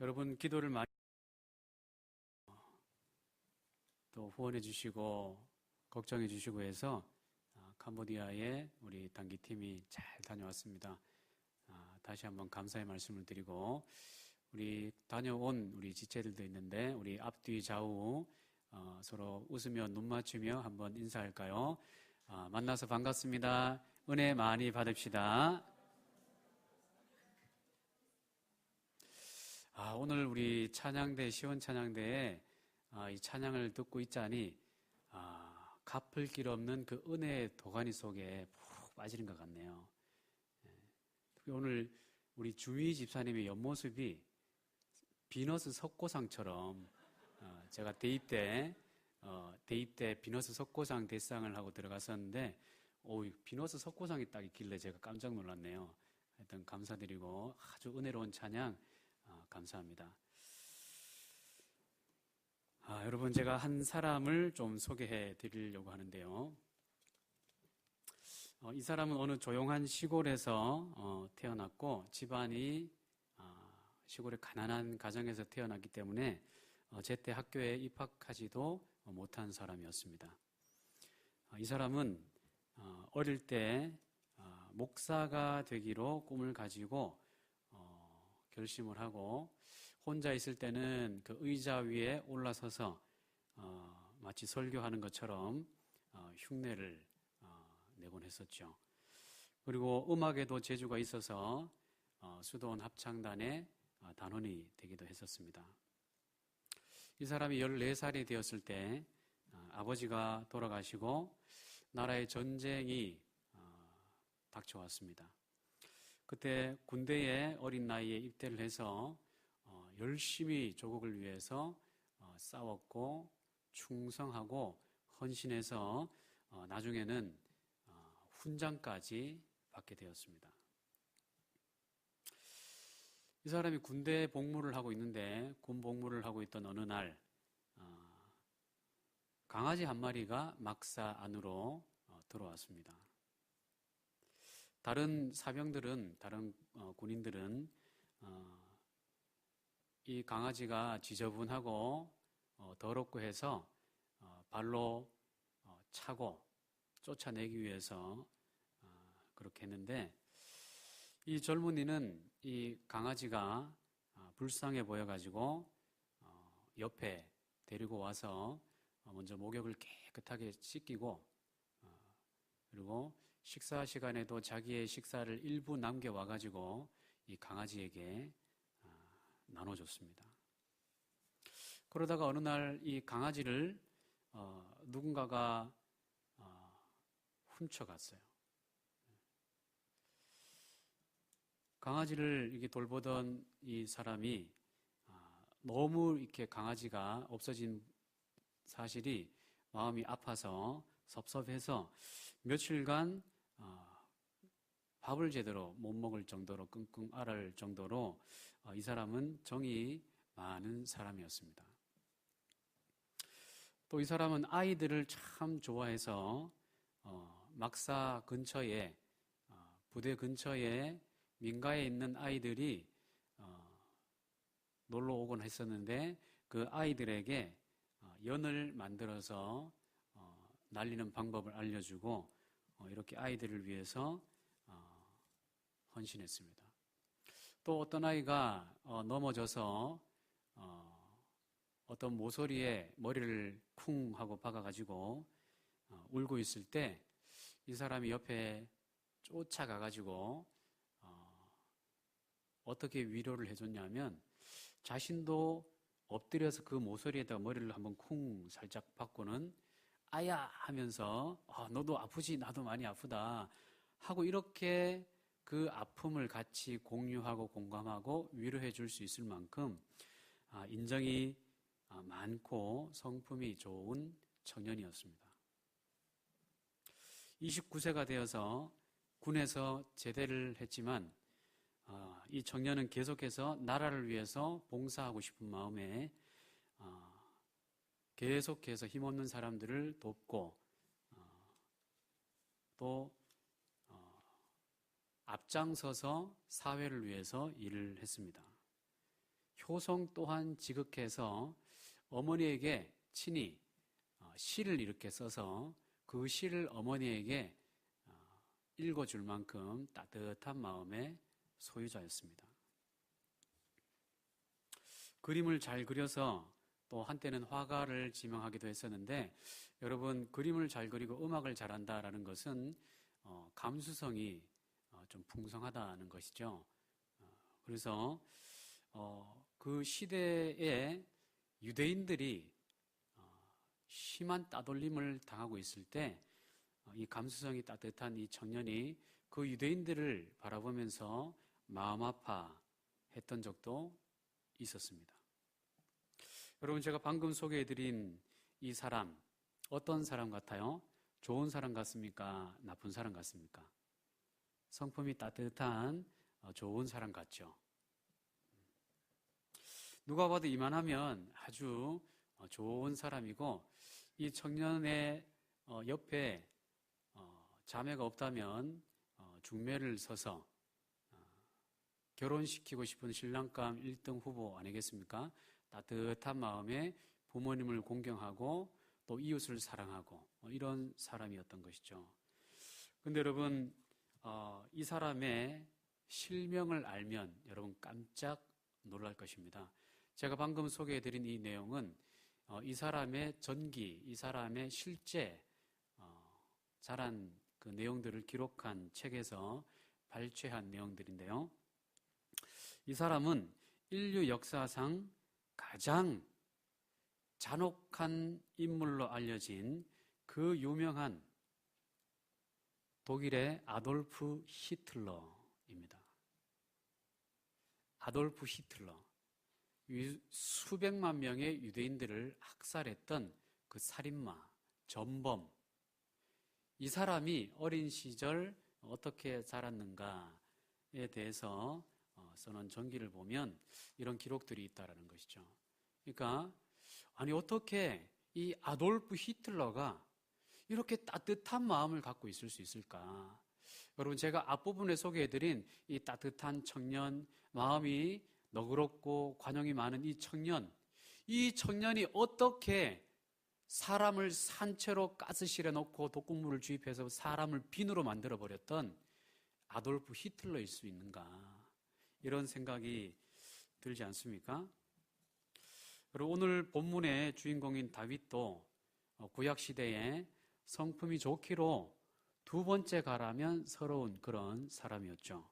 여러분 기도를 많이 또 후원해 주시고 걱정해 주시고 해서 캄보디아에 우리 단기팀이 잘 다녀왔습니다. 다시 한번 감사의 말씀을 드리고 우리 다녀온 우리 지체들도 있는데 우리 앞뒤 좌우 서로 웃으며 눈 맞추며 한번 인사할까요? 만나서 반갑습니다. 은혜 많이 받읍시다. 오늘 우리 찬양대 시원 찬양대에 이 찬양을 듣고 있자니 갚을 길 없는 그 은혜의 도가니 속에 푹 빠지는 것 같네요. 특히 오늘 우리 주희 집사님의 옆모습이 비너스 석고상처럼 제가 대입 때 비너스 석고상 대상을 하고 들어갔었는데 비너스 석고상이 딱 있길래 제가 깜짝 놀랐네요. 하여튼 감사드리고 아주 은혜로운 찬양 감사합니다. 여러분 제가 한 사람을 좀 소개해 드리려고 하는데요. 이 사람은 어느 조용한 시골에서 태어났고 집안이 시골의 가난한 가정에서 태어났기 때문에 제때 학교에 입학하지도 못한 사람이었습니다. 이 사람은 어릴 때 목사가 되기로 꿈을 가지고 결심을 하고 혼자 있을 때는 그 의자 위에 올라서서 마치 설교하는 것처럼 흉내를 내곤 했었죠. 그리고 음악에도 재주가 있어서 수도원 합창단의 단원이 되기도 했었습니다. 이 사람이 14살이 되었을 때 아버지가 돌아가시고 나라의 전쟁이 닥쳐왔습니다. 그때 군대에 어린 나이에 입대를 해서 열심히 조국을 위해서 싸웠고 충성하고 헌신해서 나중에는 훈장까지 받게 되었습니다. 이 사람이 군대 복무를 하고 있는데 군 복무를 하고 있던 어느 날 강아지 한 마리가 막사 안으로 들어왔습니다. 다른 사병들은 다른 군인들은 이 강아지가 지저분하고 더럽고 해서 발로 차고 쫓아내기 위해서 그렇게 했는데 이 젊은이는 이 강아지가 불쌍해 보여가지고 옆에 데리고 와서 먼저 목욕을 깨끗하게 씻기고 그리고 식사 시간에도 자기의 식사를 일부 남겨와가지고 이 강아지에게 나눠줬습니다. 그러다가 어느 날 이 강아지를 누군가가 훔쳐갔어요. 강아지를 이렇게 돌보던 이 사람이 너무 이렇게 강아지가 없어진 사실이 마음이 아파서 섭섭해서 며칠간 밥을 제대로 못 먹을 정도로 끙끙 앓을 정도로 이 사람은 정이 많은 사람이었습니다. 또 이 사람은 아이들을 참 좋아해서 막사 근처에 부대 근처에 민가에 있는 아이들이 놀러 오곤 했었는데 그 아이들에게 연을 만들어서 날리는 방법을 알려주고 이렇게 아이들을 위해서 헌신했습니다. 또 어떤 아이가 넘어져서 어떤 모서리에 머리를 쿵 하고 박아가지고 울고 있을 때 이 사람이 옆에 쫓아가가지고 어떻게 위로를 해줬냐면 자신도 엎드려서 그 모서리에다가 머리를 한번 쿵 살짝 박고는 아야 하면서 너도 아프지 나도 많이 아프다 하고 이렇게 그 아픔을 같이 공유하고 공감하고 위로해 줄 수 있을 만큼 인정이 많고 성품이 좋은 청년이었습니다. 29세가 되어서 군에서 제대를 했지만 이 청년은 계속해서 나라를 위해서 봉사하고 싶은 마음에 계속해서 힘없는 사람들을 돕고 또 앞장서서 사회를 위해서 일을 했습니다. 소송 또한 지극해서 어머니에게 친히 시를 이렇게 써서 그 시를 어머니에게 읽어줄 만큼 따뜻한 마음의 소유자였습니다. 그림을 잘 그려서 또 한때는 화가를 지명하기도 했었는데, 여러분, 그림을 잘 그리고 음악을 잘한다라는 것은 감수성이 좀 풍성하다는 것이죠. 그래서 그 시대에 유대인들이 심한 따돌림을 당하고 있을 때 이 감수성이 따뜻한 이 청년이 그 유대인들을 바라보면서 마음 아파했던 적도 있었습니다. 여러분, 제가 방금 소개해드린 이 사람, 어떤 사람 같아요? 좋은 사람 같습니까? 나쁜 사람 같습니까? 성품이 따뜻한 좋은 사람 같죠. 누가 봐도 이만하면 아주 좋은 사람이고, 이 청년의 옆에 자매가 없다면 중매를 서서 결혼시키고 싶은 신랑감 1등 후보 아니겠습니까? 따뜻한 마음에 부모님을 공경하고 또 이웃을 사랑하고 이런 사람이었던 것이죠. 근데 여러분, 이 사람의 실명을 알면 여러분 깜짝 놀랄 것입니다. 제가 방금 소개해드린 이 내용은 이 사람의 전기, 이 사람의 실제 자란 그 내용들을 기록한 책에서 발췌한 내용들인데요. 이 사람은 인류 역사상 가장 잔혹한 인물로 알려진 그 유명한 독일의 아돌프 히틀러입니다. 아돌프 히틀러. 수백만 명의 유대인들을 학살했던 그 살인마, 전범. 이 사람이 어린 시절 어떻게 자랐는가에 대해서 써놓은 전기를 보면 이런 기록들이 있다는 것이죠. 그러니까 아니 어떻게 이 아돌프 히틀러가 이렇게 따뜻한 마음을 갖고 있을 수 있을까? 여러분, 제가 앞부분에 소개해드린 이 따뜻한 청년, 마음이 너그럽고 관용이 많은 이 청년이 어떻게 사람을 산채로 가스실에 넣고 독극물을 주입해서 사람을 빈으로 만들어버렸던 아돌프 히틀러일 수 있는가? 이런 생각이 들지 않습니까? 그리고 오늘 본문의 주인공인 다윗도 구약시대에 성품이 좋기로 두 번째 가라면 서러운 그런 사람이었죠.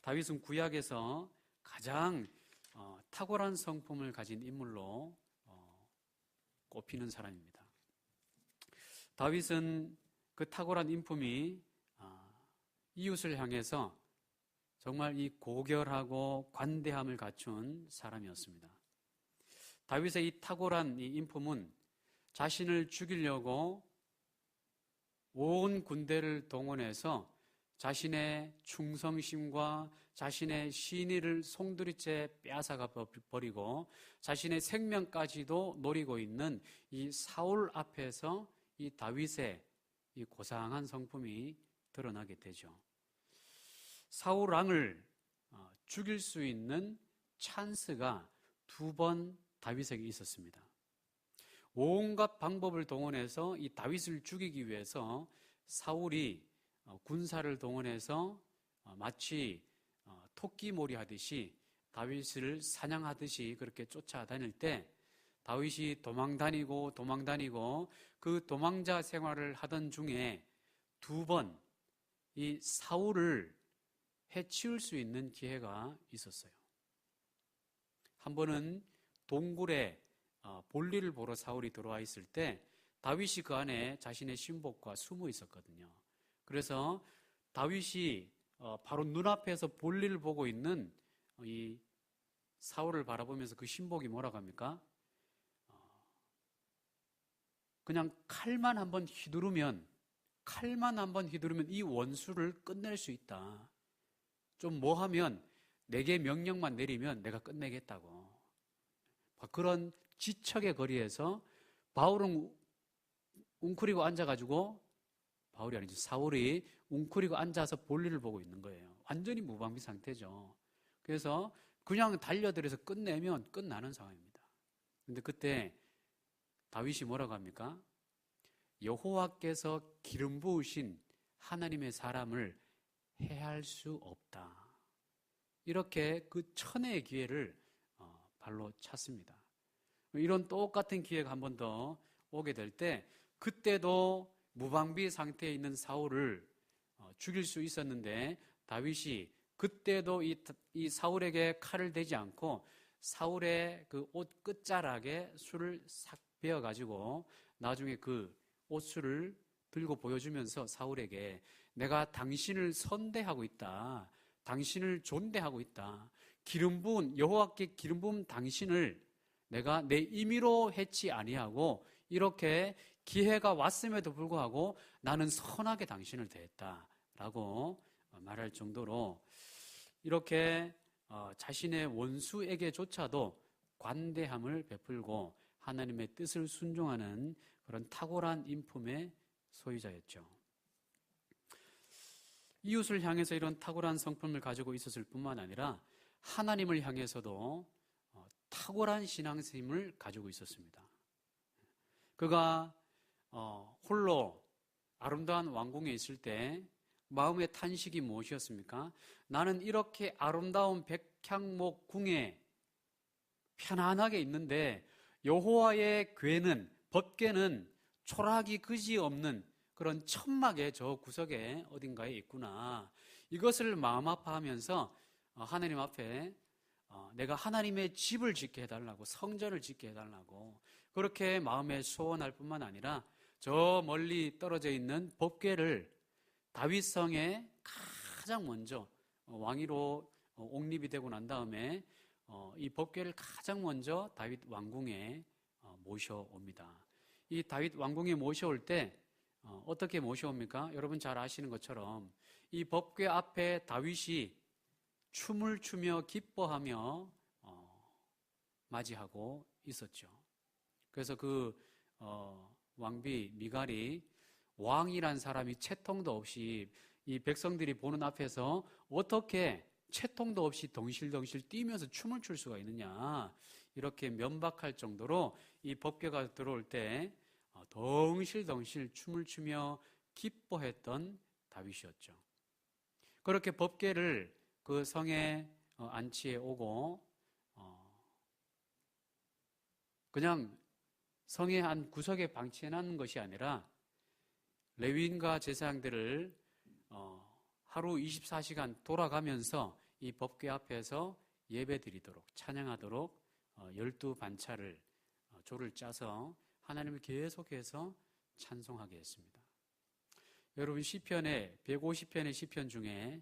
다윗은 구약에서 가장 탁월한 성품을 가진 인물로 꼽히는 사람입니다. 다윗은 그 탁월한 인품이 이웃을 향해서 정말 이 고결하고 관대함을 갖춘 사람이었습니다. 다윗의 이 탁월한 이 인품은 자신을 죽이려고 온 군대를 동원해서 자신의 충성심과 자신의 신의를 송두리째 빼앗아가 버리고 자신의 생명까지도 노리고 있는 이 사울 앞에서 이 다윗의 이 고상한 성품이 드러나게 되죠. 사울 왕을 죽일 수 있는 찬스가 두 번 다윗에게 있었습니다. 온갖 방법을 동원해서 이 다윗을 죽이기 위해서 사울이 군사를 동원해서 마치 토끼몰이 하듯이 다윗을 사냥하듯이 그렇게 쫓아다닐 때 다윗이 도망다니고 그 도망자 생활을 하던 중에 두 번 이 사울을 해치울 수 있는 기회가 있었어요. 한 번은 동굴에 볼일을 보러 사울이 들어와 있을 때 다윗이 그 안에 자신의 신복과 숨어 있었거든요. 그래서 다윗이 바로 눈앞에서 볼일을 보고 있는 이 사울을 바라보면서 그 신복이 뭐라고 합니까? 그냥 칼만 한번 휘두르면 이 원수를 끝낼 수 있다. 좀 뭐 하면 내게 명령만 내리면 내가 끝내겠다고. 그런 지척의 거리에서 바울은 웅크리고 앉아가지고 바울이 아니죠. 사울이 웅크리고 앉아서 볼일을 보고 있는 거예요. 완전히 무방비 상태죠. 그래서 그냥 달려들어서 끝내면 끝나는 상황입니다. 근데 그때 다윗이 뭐라고 합니까? 여호와께서 기름 부으신 하나님의 사람을 해할 수 없다. 이렇게 그 천혜의 기회를 발로 찼습니다. 이런 똑같은 기회가 한 번 더 오게 될 때 그때도 무방비 상태에 있는 사울을 죽일 수 있었는데 다윗이 그때도 이 사울에게 칼을 대지 않고 사울의 그 옷 끝자락에 술을 싹 베어가지고 나중에 그 옷술을 들고 보여주면서 사울에게 내가 당신을 선대하고 있다. 당신을 존대하고 있다. 기름 부은 여호와께 기름 부은 당신을 내가 내 임의로 해치 아니하고 이렇게 기회가 왔음에도 불구하고 나는 선하게 당신을 대했다라고 말할 정도로 이렇게 자신의 원수에게조차도 관대함을 베풀고 하나님의 뜻을 순종하는 그런 탁월한 인품의 소유자였죠. 이웃을 향해서 이런 탁월한 성품을 가지고 있었을 뿐만 아니라 하나님을 향해서도 탁월한 신앙심을 가지고 있었습니다. 그가 홀로 아름다운 왕궁에 있을 때 마음의 탄식이 무엇이었습니까? 나는 이렇게 아름다운 백향목 궁에 편안하게 있는데 여호와의 궤는 법궤는 초라하기 그지없는 그런 천막의 저 구석에 어딘가에 있구나. 이것을 마음 아파하면서 하나님 앞에 내가 하나님의 집을 짓게 해달라고, 성전을 짓게 해달라고 그렇게 마음에 소원할 뿐만 아니라 저 멀리 떨어져 있는 법궤를 다윗성에 가장 먼저 왕위로 옹립이 되고 난 다음에 이 법궤를 가장 먼저 다윗 왕궁에 모셔옵니다. 이 다윗 왕궁에 모셔올 때 어떻게 모셔옵니까? 여러분 잘 아시는 것처럼 이 법궤 앞에 다윗이 춤을 추며 기뻐하며 맞이하고 있었죠. 그래서 그 왕비 미갈이 왕이란 사람이 채통도 없이 이 백성들이 보는 앞에서 어떻게 채통도 없이 덩실덩실 뛰면서 춤을 출 수가 있느냐 이렇게 면박할 정도로 이 법궤가 들어올 때 덩실덩실 춤을 추며 기뻐했던 다윗이었죠. 그렇게 법궤를 그 성에 안치해 오고 그냥 성의 한 구석에 방치해 놨는 것이 아니라 레위인과 제사장들을 하루 24시간 돌아가면서 이 법궤 앞에서 예배드리도록 찬양하도록 12반차를 조를 짜서 하나님을 계속해서 찬송하게 했습니다. 여러분 시편의 150편의 시편 중에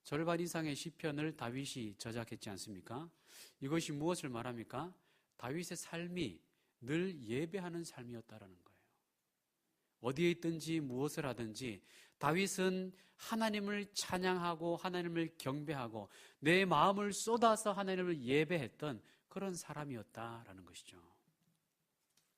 절반 이상의 시편을 다윗이 저작했지 않습니까? 이것이 무엇을 말합니까? 다윗의 삶이 늘 예배하는 삶이었다라는 거예요. 어디에 있든지 무엇을 하든지 다윗은 하나님을 찬양하고 하나님을 경배하고 내 마음을 쏟아서 하나님을 예배했던 그런 사람이었다라는 것이죠.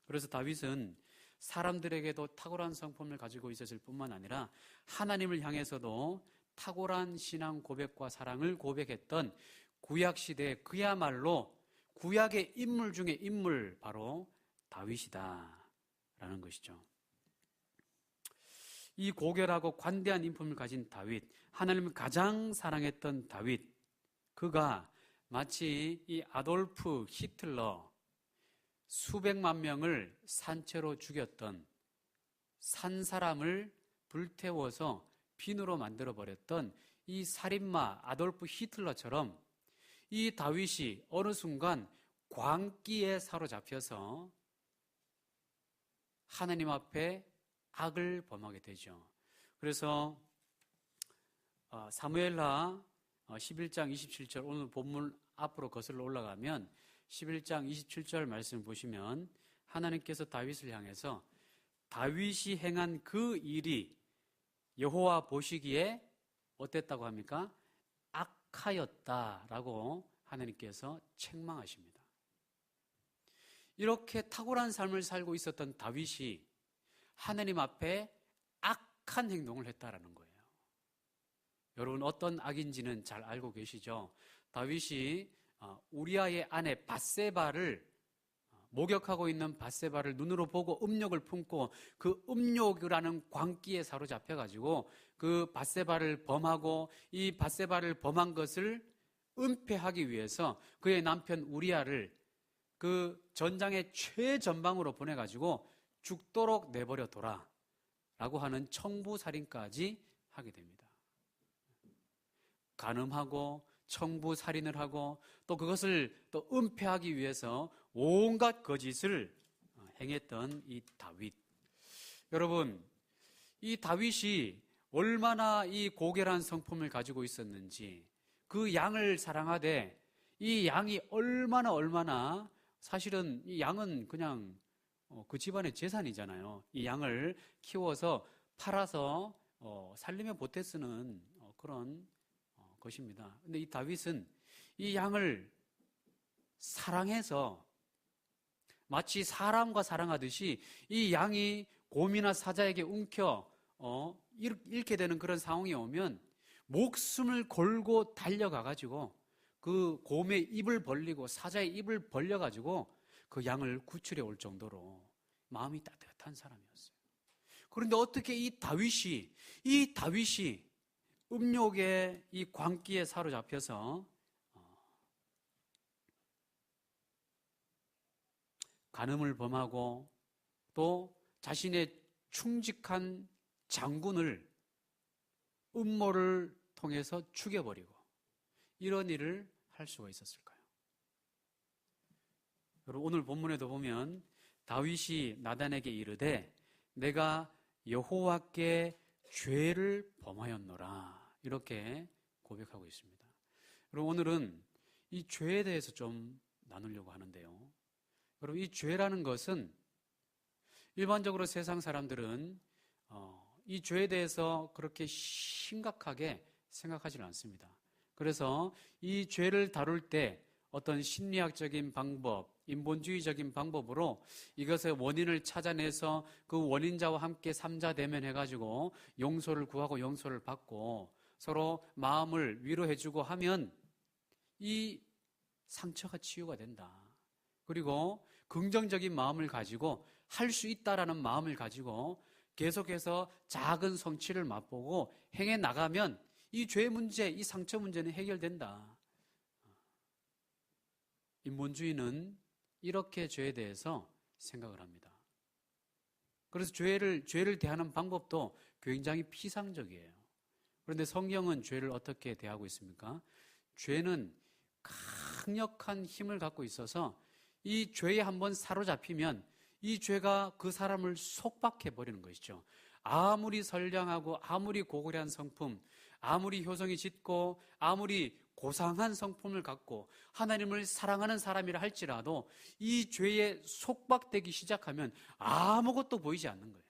그래서 다윗은 사람들에게도 탁월한 성품을 가지고 있었을 뿐만 아니라 하나님을 향해서도 탁월한 신앙 고백과 사랑을 고백했던 구약시대 그야말로 구약의 인물 중에 인물 바로 다윗이다라는 것이죠. 이 고결하고 관대한 인품을 가진 다윗, 하나님을 가장 사랑했던 다윗, 그가 마치 이 아돌프 히틀러 수백만 명을 산채로 죽였던 산 사람을 불태워서 빈으로 만들어버렸던 이 살인마 아돌프 히틀러처럼 이 다윗이 어느 순간 광기에 사로잡혀서 하나님 앞에 악을 범하게 되죠. 그래서 사무엘하 11장 27절 오늘 본문 앞으로 거슬러 올라가면 11장 27절 말씀을 보시면 하나님께서 다윗을 향해서 다윗이 행한 그 일이 여호와 보시기에 어땠다고 합니까? 악하였다라고 하나님께서 책망하십니다. 이렇게 탁월한 삶을 살고 있었던 다윗이 하나님 앞에 악한 행동을 했다라는 거예요. 여러분 어떤 악인지는 잘 알고 계시죠? 다윗이 우리아의 아내 밧세바를 목욕하고 있는 밧세바를 눈으로 보고 음욕을 품고 그 음욕이라는 광기에 사로잡혀가지고 그 밧세바를 범하고 이 밧세바를 범한 것을 은폐하기 위해서 그의 남편 우리아를 그 전장의 최전방으로 보내가지고 죽도록 내버려 둬라 라고 하는 청부살인까지 하게 됩니다. 간음하고 청부살인을 하고 또 그것을 또 은폐하기 위해서 온갖 거짓을 행했던 이 다윗. 여러분, 이 다윗이 얼마나 이 고결한 성품을 가지고 있었는지, 그 양을 사랑하되 이 양이 얼마나 사실은 이 양은 그냥 그 집안의 재산이잖아요. 이 양을 키워서 팔아서 살림에 보태 쓰는 그런 것입니다. 근데 이 다윗은 이 양을 사랑해서 마치 사람과 사랑하듯이 이 양이 곰이나 사자에게 움켜 잃게 되는 그런 상황이 오면 목숨을 걸고 달려가가지고 그 곰의 입을 벌리고 사자의 입을 벌려가지고 그 양을 구출해 올 정도로 마음이 따뜻한 사람이었어요. 그런데 어떻게 이 다윗이 음욕의 이 광기에 사로잡혀서 간음을 범하고 또 자신의 충직한 장군을 음모를 통해서 죽여버리고 이런 일을 할 수가 있었을까요? 여러분, 오늘 본문에도 보면 다윗이 나단에게 이르되 내가 여호와께 죄를 범하였노라 이렇게 고백하고 있습니다. 그럼 오늘은 이 죄에 대해서 좀 나누려고 하는데요. 여러분, 이 죄라는 것은 일반적으로 세상 사람들은 이 죄에 대해서 그렇게 심각하게 생각하지는 않습니다. 그래서 이 죄를 다룰 때 어떤 심리학적인 방법, 인본주의적인 방법으로 이것의 원인을 찾아내서 그 원인자와 함께 삼자대면해가지고 용서를 구하고 용서를 받고 서로 마음을 위로해주고 하면 이 상처가 치유가 된다. 그리고 긍정적인 마음을 가지고 할 수 있다라는 마음을 가지고 계속해서 작은 성취를 맛보고 행해 나가면 이 죄 문제, 이 상처 문제는 해결된다. 인본주의는 이렇게 죄에 대해서 생각을 합니다. 그래서 죄를 대하는 방법도 굉장히 피상적이에요. 그런데 성경은 죄를 어떻게 대하고 있습니까? 죄는 강력한 힘을 갖고 있어서 이 죄에 한번 사로잡히면 이 죄가 그 사람을 속박해버리는 것이죠. 아무리 선량하고 아무리 고귀한 성품, 아무리 효성이 짙고 아무리 고상한 성품을 갖고 하나님을 사랑하는 사람이라 할지라도 이 죄에 속박되기 시작하면 아무것도 보이지 않는 거예요.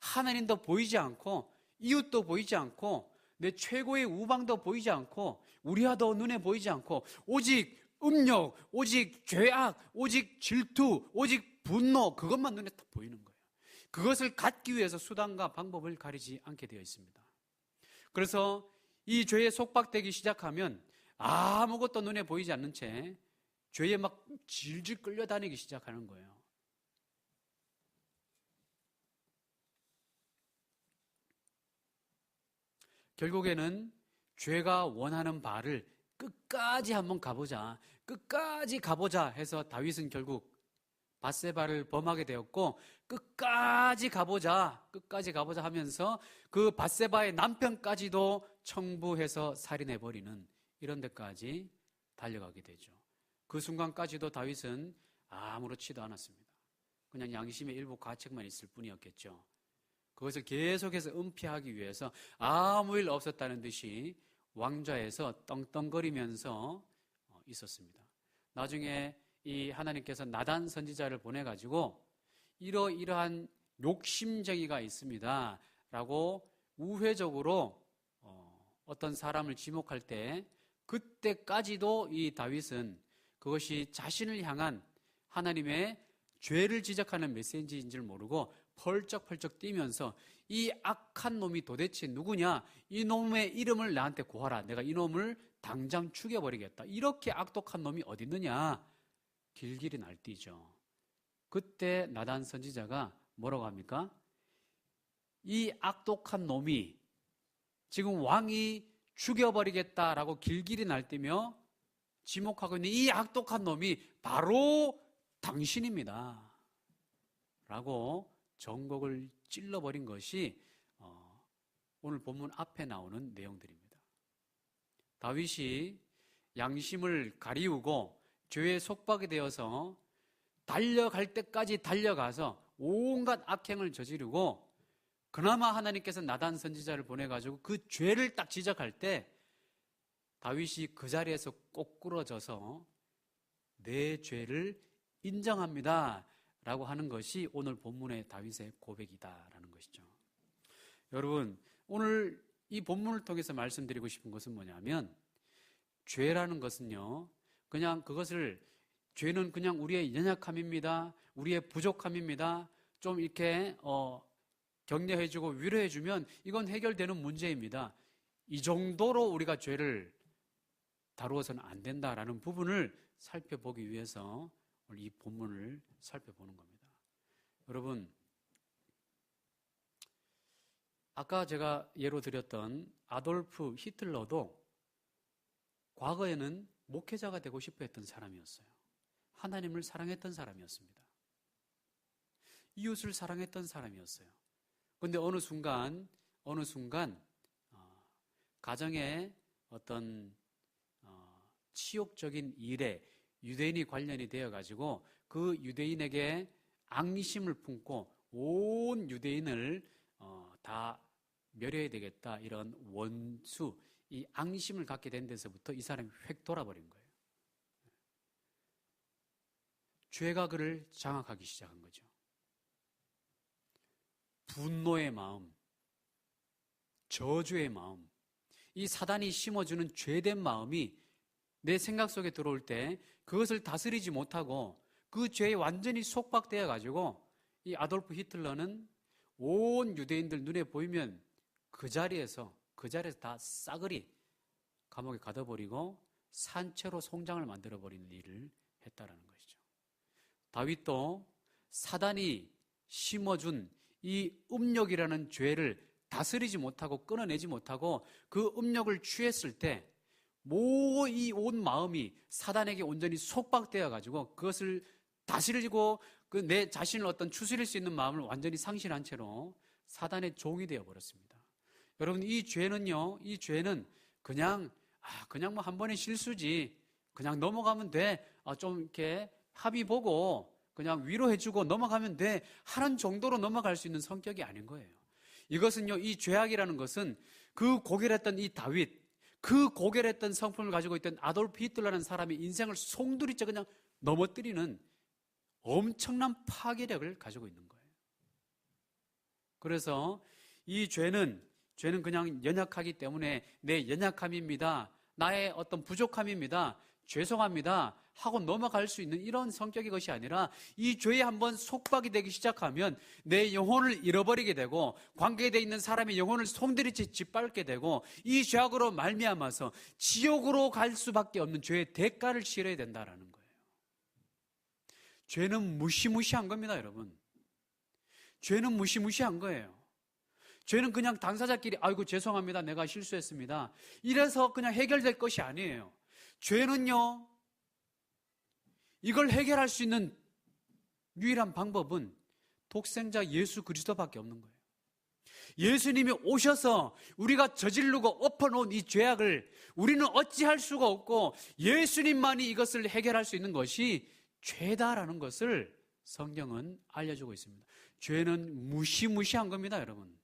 하나님도 보이지 않고 이웃도 보이지 않고 내 최고의 우방도 보이지 않고 우리아도 눈에 보이지 않고 오직 음욕, 오직 죄악, 오직 질투, 오직 분노, 그것만 눈에 딱 보이는 거예요. 그것을 갖기 위해서 수단과 방법을 가리지 않게 되어 있습니다. 그래서 이 죄에 속박되기 시작하면 아무것도 눈에 보이지 않는 채 죄에 막 질질 끌려다니기 시작하는 거예요. 결국에는 죄가 원하는 바를 끝까지 한번 가보자, 끝까지 가보자 해서 다윗은 결국 밧세바를 범하게 되었고 끝까지 가보자 하면서 그 밧세바의 남편까지도 청부해서 살인해버리는 이런 데까지 달려가게 되죠. 그 순간까지도 다윗은 아무렇지도 않았습니다. 그냥 양심의 일부 가책만 있을 뿐이었겠죠. 그것을 계속해서 은폐하기 위해서 아무 일 없었다는 듯이 왕좌에서 떵떵거리면서 있었습니다. 나중에 이 하나님께서 나단 선지자를 보내가지고 이러이러한 욕심쟁이가 있습니다 라고 우회적으로 어떤 사람을 지목할 때 그때까지도 이 다윗은 그것이 자신을 향한 하나님의 죄를 지적하는 메시지인 줄 모르고 펄쩍펄쩍 뛰면서 이 악한 놈이 도대체 누구냐? 이 놈의 이름을 나한테 구하라. 내가 이 놈을 당장 죽여버리겠다. 이렇게 악독한 놈이 어디 있느냐? 길길이 날뛰죠. 그때 나단 선지자가 뭐라고 합니까? 이 악독한 놈이 지금 왕이 죽여버리겠다라고 길길이 날뛰며 지목하고 있는 이 악독한 놈이 바로 당신입니다. 라고 정곡을 찔러버린 것이 오늘 본문 앞에 나오는 내용들입니다. 다윗이 양심을 가리우고 죄에 속박이 되어서 달려갈 때까지 달려가서 온갖 악행을 저지르고 그나마 하나님께서 나단 선지자를 보내가지고 그 죄를 딱 지적할 때 다윗이 그 자리에서 꼬꾸러져서 내 죄를 인정합니다 라고 하는 것이 오늘 본문의 다윗의 고백이다라는 것이죠. 여러분, 오늘 이 본문을 통해서 말씀드리고 싶은 것은 뭐냐면 죄라는 것은요, 그냥 죄는 그냥 우리의 연약함입니다. 우리의 부족함입니다. 좀 이렇게 격려해주고 위로해주면 이건 해결되는 문제입니다. 이 정도로 우리가 죄를 다루어서는 안 된다라는 부분을 살펴보기 위해서 오늘 이 본문을 살펴보는 겁니다. 여러분, 아까 제가 예로 드렸던 아돌프 히틀러도 과거에는 목회자가 되고 싶어 했던 사람이었어요. 하나님을 사랑했던 사람이었습니다. 이웃을 사랑했던 사람이었어요. 그런데 어느 순간 가정의 어떤 치욕적인 일에 유대인이 관련이 되어가지고 그 유대인에게 앙심을 품고 온 유대인을 다 멸해야 되겠다 이런 원수, 이 앙심을 갖게 된 데서부터 이 사람이 획 돌아버린 거예요. 죄가 그를 장악하기 시작한 거죠. 분노의 마음, 저주의 마음, 이 사단이 심어주는 죄된 마음이 내 생각 속에 들어올 때 그것을 다스리지 못하고 그 죄에 완전히 속박되어 가지고 이 아돌프 히틀러는 온 유대인들 눈에 보이면 그 자리에서 다 싸그리 감옥에 가둬버리고 산채로 송장을 만들어버리는 일을 했다라는 것이죠. 다윗도 사단이 심어준 이 음욕이라는 죄를 다스리지 못하고 끊어내지 못하고 그 음욕을 취했을 때 이 온 마음이 사단에게 온전히 속박되어 가지고 그것을 다스리고 그 내 자신을 어떤 추스릴 수 있는 마음을 완전히 상실한 채로 사단의 종이 되어 버렸습니다. 여러분, 이 죄는 그냥 뭐 한 번의 실수지, 그냥 넘어가면 돼, 좀 이렇게 합의 보고 그냥 위로해주고 넘어가면 돼 하는 정도로 넘어갈 수 있는 성격이 아닌 거예요. 이것은요, 이 죄악이라는 것은 그 고결했던 이 다윗, 그 고결했던 성품을 가지고 있던 아돌프 히틀러라는 사람의 인생을 송두리째 그냥 넘어뜨리는 엄청난 파괴력을 가지고 있는 거예요. 그래서 이 죄는 그냥 연약하기 때문에 내 연약함입니다, 나의 어떤 부족함입니다, 죄송합니다 하고 넘어갈 수 있는 이런 성격의 것이 아니라 이 죄에 한번 속박이 되기 시작하면 내 영혼을 잃어버리게 되고 관계되어 있는 사람의 영혼을 송두리째 짓밟게 되고 이 죄악으로 말미암아서 지옥으로 갈 수밖에 없는 죄의 대가를 치러야 된다라는 거예요. 죄는 무시무시한 겁니다, 여러분. 죄는 무시무시한 거예요. 죄는 그냥 당사자끼리 아이고 죄송합니다, 내가 실수했습니다, 이래서 그냥 해결될 것이 아니에요. 죄는요, 이걸 해결할 수 있는 유일한 방법은 독생자 예수 그리스도밖에 없는 거예요. 예수님이 오셔서 우리가 저지르고 엎어놓은 이 죄악을 우리는 어찌할 수가 없고 예수님만이 이것을 해결할 수 있는 것이 죄다라는 것을 성경은 알려주고 있습니다. 죄는 무시무시한 겁니다, 여러분.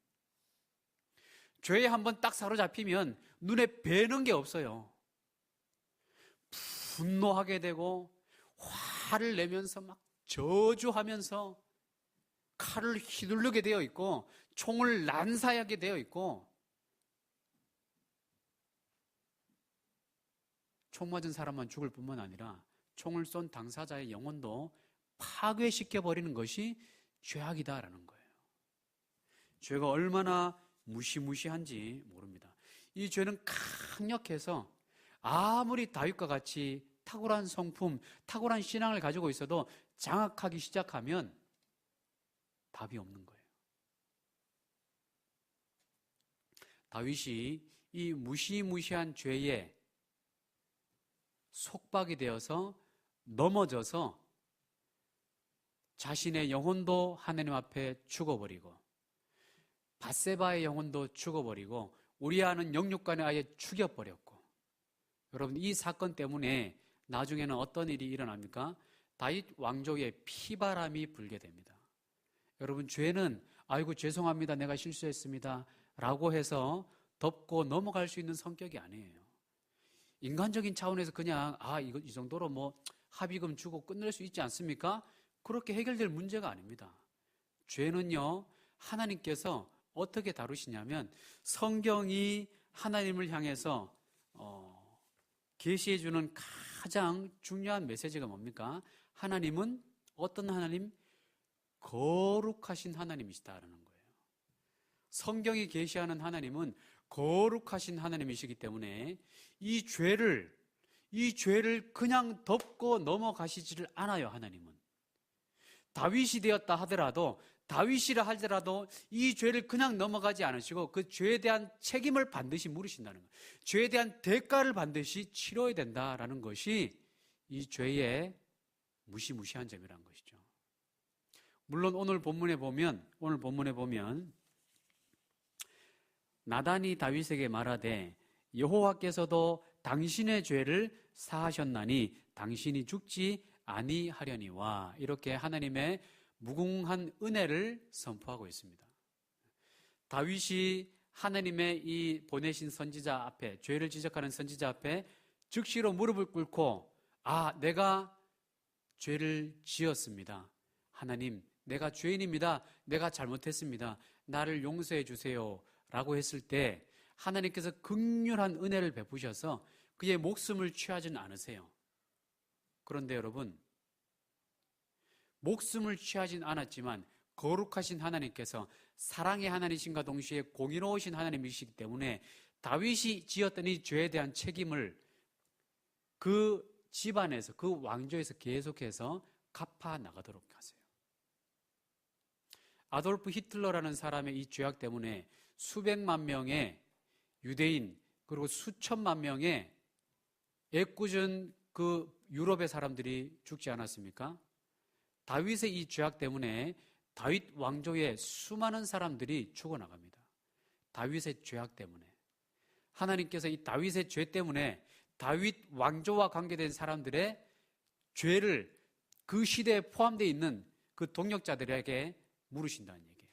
죄에 한번 딱 사로잡히면 눈에 뵈는 게 없어요. 분노하게 되고 화를 내면서 막 저주하면서 칼을 휘두르게 되어 있고 총을 난사하게 되어 있고 총 맞은 사람만 죽을 뿐만 아니라 총을 쏜 당사자의 영혼도 파괴시켜버리는 것이 죄악이다라는 거예요. 죄가 얼마나 무시무시한지 모릅니다. 이 죄는 강력해서 아무리 다윗과 같이 탁월한 성품, 탁월한 신앙을 가지고 있어도 장악하기 시작하면 답이 없는 거예요. 다윗이 이 무시무시한 죄에 속박이 되어서 넘어져서 자신의 영혼도 하나님 앞에 죽어버리고 밧세바의 영혼도 죽어버리고 우리아는 영육간에 아예 죽여버렸고, 여러분 이 사건 때문에 나중에는 어떤 일이 일어납니까? 다윗 왕조에 피바람이 불게 됩니다. 여러분 죄는 아이고 죄송합니다, 내가 실수했습니다 라고 해서 덮고 넘어갈 수 있는 성격이 아니에요. 인간적인 차원에서 그냥 이거 이 정도로 뭐 합의금 주고 끝낼 수 있지 않습니까? 그렇게 해결될 문제가 아닙니다. 죄는요, 하나님께서 어떻게 다루시냐면 성경이 하나님을 향해서 계시해주는 가장 중요한 메시지가 뭡니까? 하나님은 어떤 하나님? 거룩하신 하나님이시다라는 거예요. 성경이 계시하는 하나님은 거룩하신 하나님이시기 때문에 이 죄를 그냥 덮고 넘어가시지를 않아요. 하나님은 다윗이 되었다 하더라도, 다윗이라 하더라도 이 죄를 그냥 넘어가지 않으시고 그 죄에 대한 책임을 반드시 물으신다는 거예요. 죄에 대한 대가를 반드시 치러야 된다라는 것이 이 죄의 무시무시한 점이라는 것이죠. 물론 오늘 본문에 보면 나단이 다윗에게 말하되 여호와께서도 당신의 죄를 사하셨나니 당신이 죽지 아니하려니와, 이렇게 하나님의 무궁한 은혜를 선포하고 있습니다. 다윗이 하나님의 이 보내신 선지자 앞에, 죄를 지적하는 선지자 앞에 즉시로 무릎을 꿇고 내가 죄를 지었습니다. 하나님, 내가 죄인입니다. 내가 잘못했습니다. 나를 용서해 주세요 라고 했을 때 하나님께서 긍휼한 은혜를 베푸셔서 그의 목숨을 취하지는 않으세요. 그런데 여러분, 목숨을 취하진 않았지만 거룩하신 하나님께서 사랑의 하나님이신과 동시에 공의로우신 하나님이시기 때문에 다윗이 지었던 이 죄에 대한 책임을 그 집안에서, 그 왕조에서 계속해서 갚아 나가도록 하세요. 아돌프 히틀러라는 사람의 이 죄악 때문에 수백만 명의 유대인 그리고 수천만 명의 애꿎은 그 유럽의 사람들이 죽지 않았습니까? 다윗의 이 죄악 때문에 다윗 왕조의 수많은 사람들이 죽어나갑니다. 다윗의 죄악 때문에. 하나님께서 이 다윗의 죄 때문에 다윗 왕조와 관계된 사람들의 죄를 그 시대에 포함되어 있는 그 동역자들에게 물으신다는 얘기예요.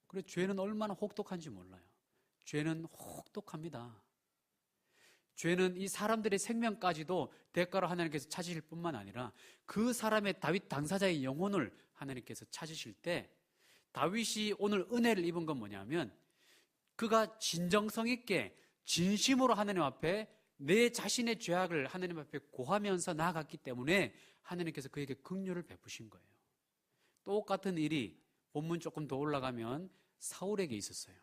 그래서 죄는 얼마나 혹독한지 몰라요. 죄는 혹독합니다. 죄는 이 사람들의 생명까지도 대가로 하나님께서 찾으실 뿐만 아니라 그 사람의 다윗 당사자의 영혼을 하나님께서 찾으실 때, 다윗이 오늘 은혜를 입은 건 뭐냐면 그가 진정성 있게 진심으로 하나님 앞에 내 자신의 죄악을 하나님 앞에 고하면서 나아갔기 때문에 하나님께서 그에게 긍휼을 베푸신 거예요. 똑같은 일이 본문 조금 더 올라가면 사울에게 있었어요.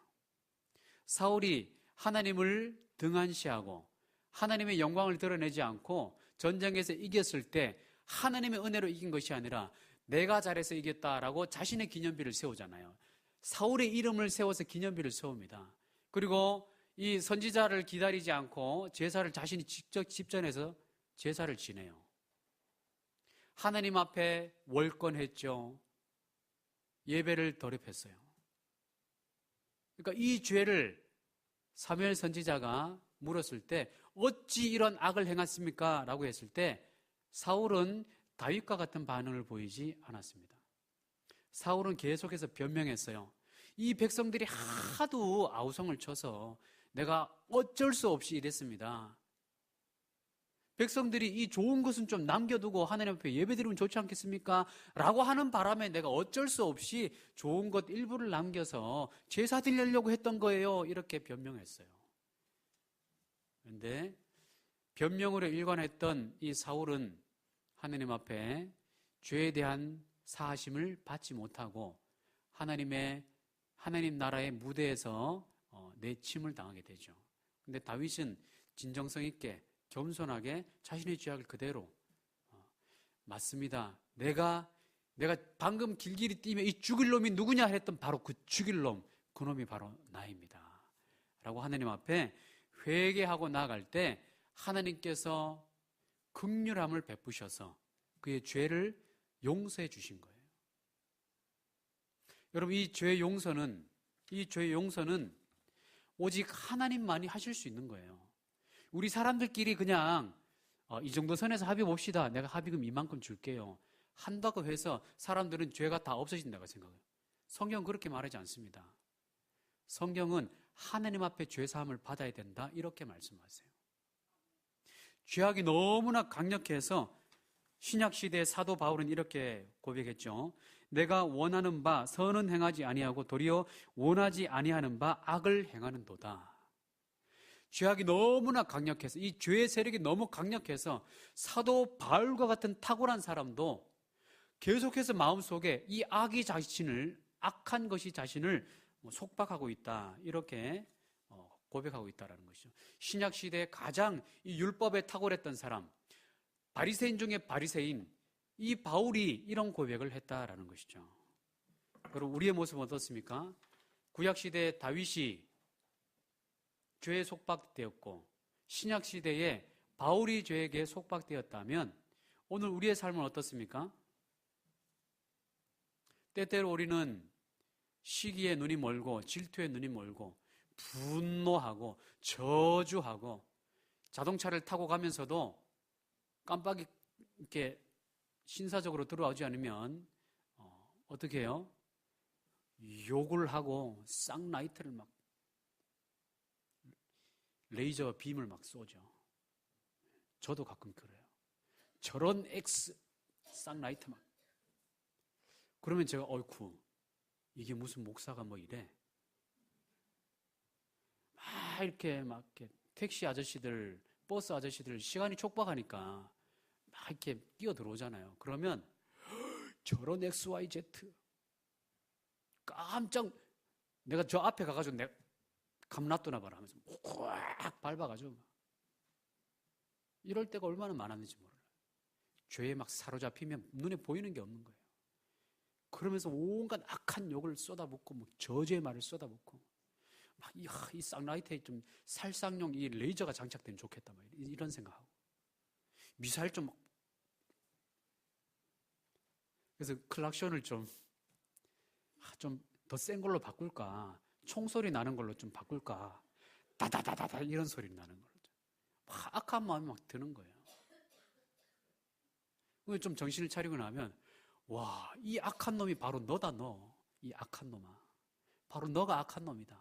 사울이 하나님을 등한시하고 하나님의 영광을 드러내지 않고 전쟁에서 이겼을 때 하나님의 은혜로 이긴 것이 아니라 내가 잘해서 이겼다라고 자신의 기념비를 세우잖아요. 사울의 이름을 세워서 기념비를 세웁니다. 그리고 이 선지자를 기다리지 않고 제사를 자신이 직접 집전해서 제사를 지내요. 하나님 앞에 월권했죠. 예배를 더럽혔어요. 그러니까 이 죄를 사무엘 선지자가 물었을 때 어찌 이런 악을 행했습니까? 라고 했을 때 사울은 다윗과 같은 반응을 보이지 않았습니다. 사울은 계속해서 변명했어요. 이 백성들이 하도 아우성을 쳐서 내가 어쩔 수 없이 이랬습니다. 백성들이 이 좋은 것은 좀 남겨두고 하나님 앞에 예배드리면 좋지 않겠습니까? 라고 하는 바람에 내가 어쩔 수 없이 좋은 것 일부를 남겨서 제사 드리려고 했던 거예요. 이렇게 변명했어요. 그런데 변명으로 일관했던 이 사울은 하나님 하나님의 죄에 대한 사하심을 받지 못하고 하나님 나라의 무대에서 내침을 당하게 되죠. 근데 다윗은 진정성 있게 겸손하게 자신의 죄악을 그대로 맞습니다. 내가 방금 길길이 뛰며 이 죽일 놈이 누구냐 했던 바로 그 죽일 놈, 그 놈이 바로 나입니다 라고 하나님 앞에 회개하고 나아갈 때 하나님께서 긍휼함을 베푸셔서 그의 죄를 용서해 주신 거예요. 여러분, 이 죄의 용서는 오직 하나님만이 하실 수 있는 거예요. 우리 사람들끼리 그냥 이 정도 선에서 합의 봅시다. 내가 합의금 이만큼 줄게요. 한다고 해서 사람들은 죄가 다 없어진다고 생각해요. 성경은 그렇게 말하지 않습니다. 성경은 하나님 앞에 죄사함을 받아야 된다 이렇게 말씀하세요. 죄악이 너무나 강력해서 신약시대의 사도 바울은 이렇게 고백했죠. 내가 원하는 바 선은 행하지 아니하고 도리어 원하지 아니하는 바 악을 행하는도다. 죄악이 너무나 강력해서, 이 죄의 세력이 너무 강력해서 사도 바울과 같은 탁월한 사람도 계속해서 마음속에 이 악한 것이 자신을 속박하고 있다 이렇게 고백하고 있다는 것이죠. 신약시대에 가장 이 율법에 탁월했던 사람, 바리새인 중에 바리새인, 이 바울이 이런 고백을 했다라는 것이죠. 여러분, 우리의 모습은 어떻습니까? 구약시대에 다윗이 죄에 속박되었고 신약시대에 바울이 죄에게 속박되었다면 오늘 우리의 삶은 어떻습니까? 때때로 우리는 시기에 눈이 멀고 질투에 눈이 멀고 분노하고 저주하고 자동차를 타고 가면서도 깜빡이 이렇게 신사적으로 들어오지 않으면 어떻게 해요? 욕을 하고 쌍라이트를 막 레이저 빔을 막 쏘죠. 저도 가끔 그래요. 저런 X 쌍라이트 막. 그러면 제가 어이쿠 이게 무슨 목사가 뭐 이래? 막 이렇게 택시 아저씨들, 버스 아저씨들 시간이 촉박하니까 막 이렇게 끼어 들어오잖아요. 그러면 저런 XYZ 깜짝 내가 저 앞에 가가지고 내가 감놔두나 봐라 하면서 꽉 밟아가지고 이럴 때가 얼마나 많았는지 몰라요. 죄에 막 사로잡히면 눈에 보이는 게 없는 거예요. 그러면서 온갖 악한 욕을 쏟아붓고 저주의 말을 쏟아붓고 막 이 쌍라이트에 좀 살상용 이 레이저가 장착되면 좋겠다 막 이런 생각하고 미사일 좀 그래서 클락션을 좀 더 센 걸로 바꿀까, 총소리 나는 걸로 좀 바꿀까, 다다다다다 이런 소리 나는 걸로 막 악한 마음이 막 드는 거예요. 좀 정신을 차리고 나면 와, 이 악한 놈이 바로 너다. 너 이 악한 놈아, 바로 너가 악한 놈이다.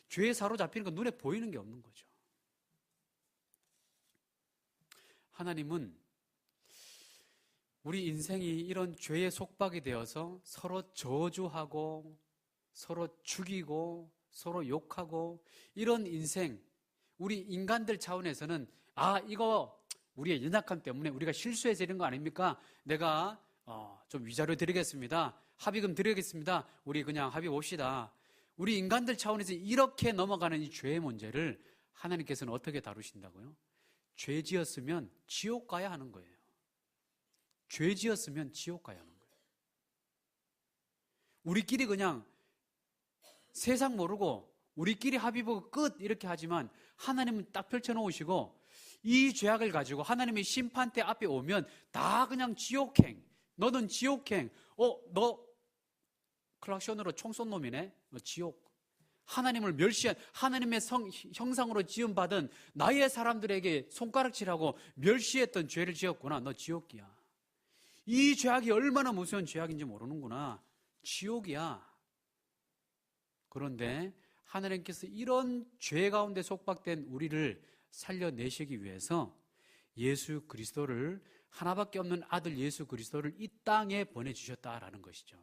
죄에 사로잡히는 건 눈에 보이는 게 없는 거죠. 하나님은 우리 인생이 이런 죄의 속박이 되어서 서로 저주하고 서로 죽이고 서로 욕하고 이런 인생, 우리 인간들 차원에서는 이거 우리의 연약함 때문에 우리가 실수해서 이런 거 아닙니까? 내가 좀 위자료 드리겠습니다. 합의금 드리겠습니다. 우리 그냥 합의 봅시다. 우리 인간들 차원에서 이렇게 넘어가는 이 죄의 문제를 하나님께서는 어떻게 다루신다고요? 죄 지었으면 지옥 가야 하는 거예요. 죄 지었으면 지옥 가야 하는 거예요. 우리끼리 그냥 세상 모르고 우리끼리 합의 보고 끝 이렇게 하지만 하나님은 딱 펼쳐놓으시고 이 죄악을 가지고 하나님의 심판대 앞에 오면 다 그냥 지옥행. 너는 지옥행. 너 클락션으로 총 쏜 놈이네. 너 지옥. 하나님을 멸시한, 하나님의 형상으로 지음받은 나의 사람들에게 손가락질하고 멸시했던 죄를 지었구나. 너 지옥이야. 이 죄악이 얼마나 무서운 죄악인지 모르는구나. 지옥이야. 그런데 하나님께서 이런 죄 가운데 속박된 우리를 살려내시기 위해서 예수 그리스도를, 하나밖에 없는 아들 예수 그리스도를 이 땅에 보내주셨다라는 것이죠.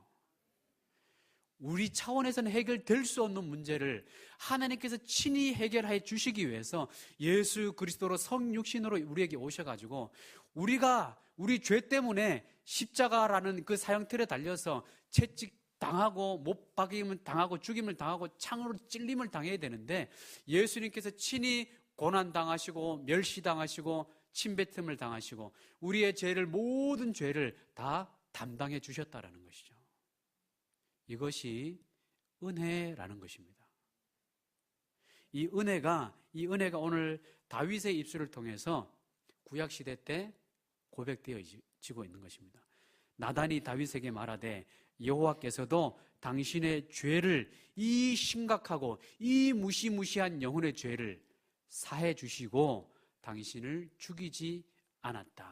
우리 차원에서는 해결될 수 없는 문제를 하나님께서 친히 해결해 주시기 위해서 예수 그리스도로 성육신으로 우리에게 오셔가지고 우리가 우리 죄 때문에 십자가라는 그 사형틀에 달려서 채찍 당하고 못 박임을 당하고 죽임을 당하고 창으로 찔림을 당해야 되는데 예수님께서 친히 고난당하시고 멸시당하시고 침뱉음을 당하시고 우리의 죄를 모든 죄를 다 담당해 주셨다라는 것이죠. 이것이 은혜라는 것입니다. 이 은혜가 오늘 다윗의 입술을 통해서 구약시대 때 고백되어지고 있는 것입니다. 나단이 다윗에게 말하되 여호와께서도 당신의 죄를, 이 심각하고 이 무시무시한 영혼의 죄를 사해 주시고 당신을 죽이지 않았다.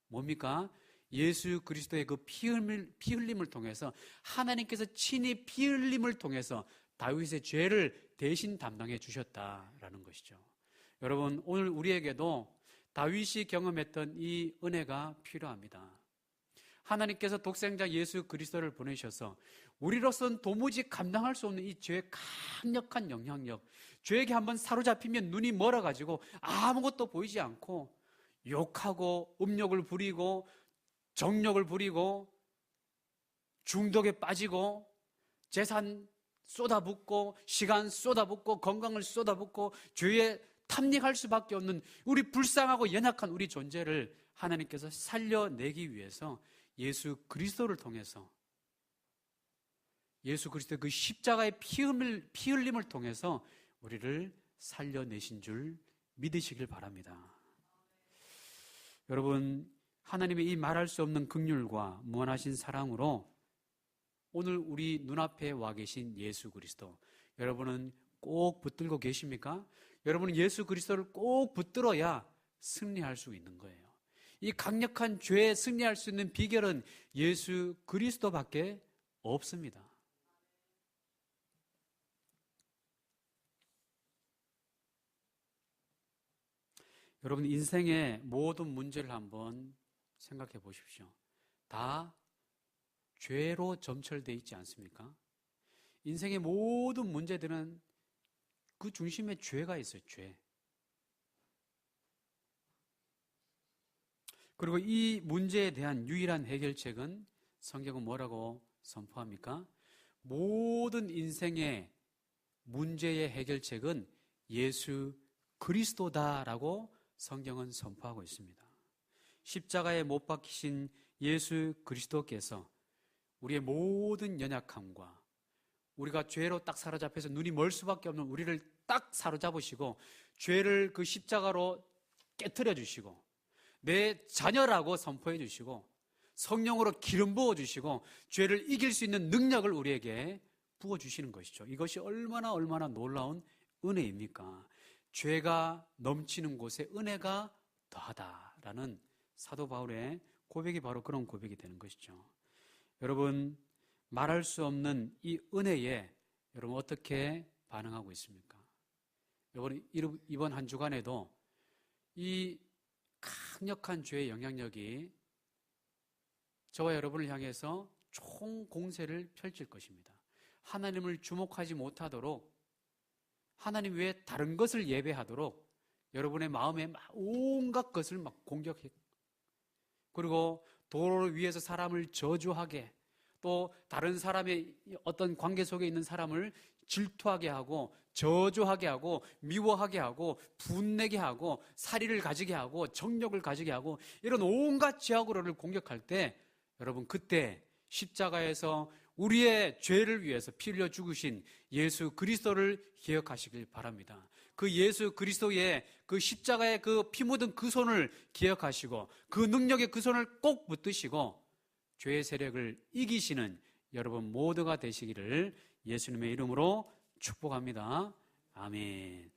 뭡니까? 예수 그리스도의 그 피 흘림을 통해서 하나님께서 친히 피 흘림을 통해서 다윗의 죄를 대신 담당해 주셨다라는 것이죠. 여러분, 오늘 우리에게도 다윗이 경험했던 이 은혜가 필요합니다. 하나님께서 독생자 예수 그리스도를 보내셔서 우리로서는 도무지 감당할 수 없는 이 죄의 강력한 영향력, 죄에게 한번 사로잡히면 눈이 멀어가지고 아무것도 보이지 않고 욕하고 음욕을 부리고 정욕을 부리고 중독에 빠지고 재산 쏟아붓고 시간 쏟아붓고 건강을 쏟아붓고 죄에 탐닉할 수밖에 없는 우리 불쌍하고 연약한 우리 존재를 하나님께서 살려내기 위해서 예수 그리스도를 통해서 예수 그리스도의 그 십자가의 피 흘림을 통해서 우리를 살려내신 줄 믿으시길 바랍니다. 여러분, 하나님의 이 말할 수 없는 긍휼과 무한하신 사랑으로 오늘 우리 눈앞에 와 계신 예수 그리스도, 여러분은 꼭 붙들고 계십니까? 여러분은 예수 그리스도를 꼭 붙들어야 승리할 수 있는 거예요. 이 강력한 죄에 승리할 수 있는 비결은 예수 그리스도밖에 없습니다. 여러분, 인생의 모든 문제를 한번 생각해 보십시오. 다 죄로 점철되어 있지 않습니까? 인생의 모든 문제들은 그 중심에 죄가 있어요. 죄. 그리고 이 문제에 대한 유일한 해결책은 성경은 뭐라고 선포합니까? 모든 인생의 문제의 해결책은 예수 그리스도다라고 성경은 선포하고 있습니다. 십자가에 못 박히신 예수 그리스도께서 우리의 모든 연약함과 우리가 죄로 딱 사로잡혀서 눈이 멀 수밖에 없는 우리를 딱 사로잡으시고 죄를 그 십자가로 깨트려 주시고 내 자녀라고 선포해 주시고 성령으로 기름 부어 주시고 죄를 이길 수 있는 능력을 우리에게 부어 주시는 것이죠. 이것이 얼마나 놀라운 은혜입니까? 죄가 넘치는 곳에 은혜가 더하다라는 사도 바울의 고백이 바로 그런 고백이 되는 것이죠. 여러분, 말할 수 없는 이 은혜에 여러분 어떻게 반응하고 있습니까? 여러분, 이번 한 주간에도 이 강력한 죄의 영향력이 저와 여러분을 향해서 총 공세를 펼칠 것입니다. 하나님을 주목하지 못하도록, 하나님 외에 다른 것을 예배하도록 여러분의 마음에 온갖 것을 막 공격해, 그리고 도로를 위해서 사람을 저주하게, 또 다른 사람의 어떤 관계 속에 있는 사람을 질투하게 하고 저주하게 하고 미워하게 하고 분내게 하고 사리를 가지게 하고 정욕을 가지게 하고 이런 온갖 죄악으로를 공격할 때 여러분, 그때 십자가에서 우리의 죄를 위해서 피 흘려 죽으신 예수 그리스도를 기억하시길 바랍니다. 그 예수 그리스도의 그 십자가의 그 피 묻은 그 손을 기억하시고 그 능력의 그 손을 꼭 붙드시고 죄의 세력을 이기시는 여러분 모두가 되시기를 예수님의 이름으로 축복합니다. 아멘.